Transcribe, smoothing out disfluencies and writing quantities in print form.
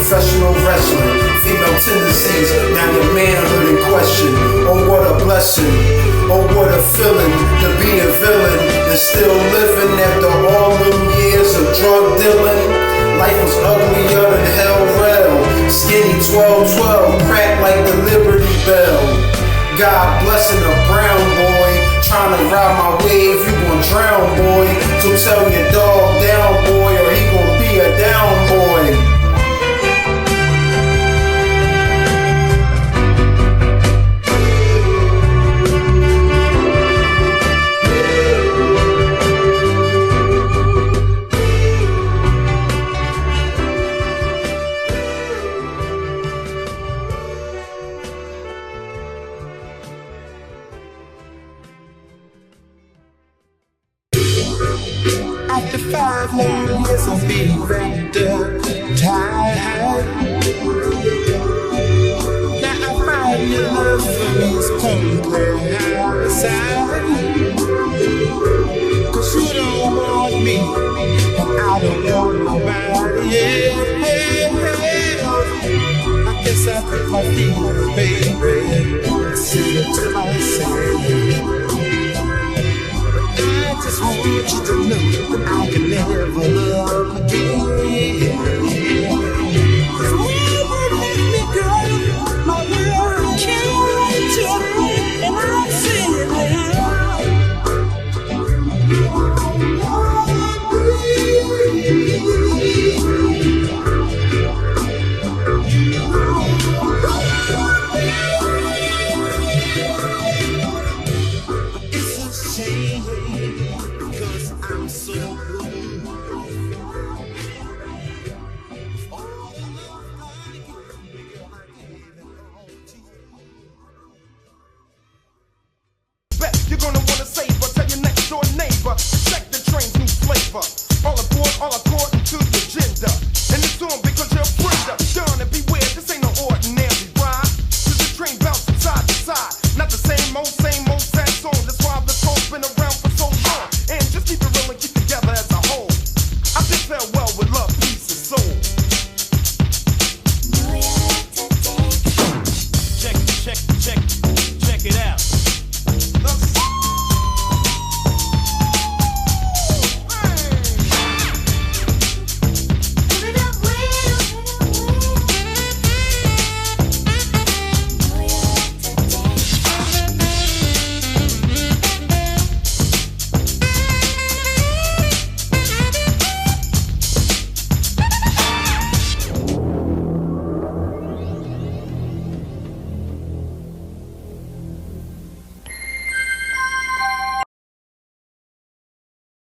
professional wrestling, female tendencies, now your manhood in question. Oh, what a blessing, oh, what a feeling to be a villain and still living after all them years of drug dealing. Life was uglier than hell rail, skinny 12-12, cracked like the Liberty Bell. God blessing a brown boy, trying to ride my wave, you gon' drown, boy. So tell your dog down, boy, or he gon' be a down boy. After 5 long years of being wrapped up, tired. Now I find your love for me's homeboy outside. Cause you don't want me, and I don't want nobody else. I guess I put my feet on the baby, and see it to myself. I just want you to know that I can never love again. Cause when you let me go, my world came to me, and I'm singing it's a shame. I'm so blue. Bet you're gonna wanna save her. Tell your next door neighbor. Check the train's new flavor. All aboard, all aboard.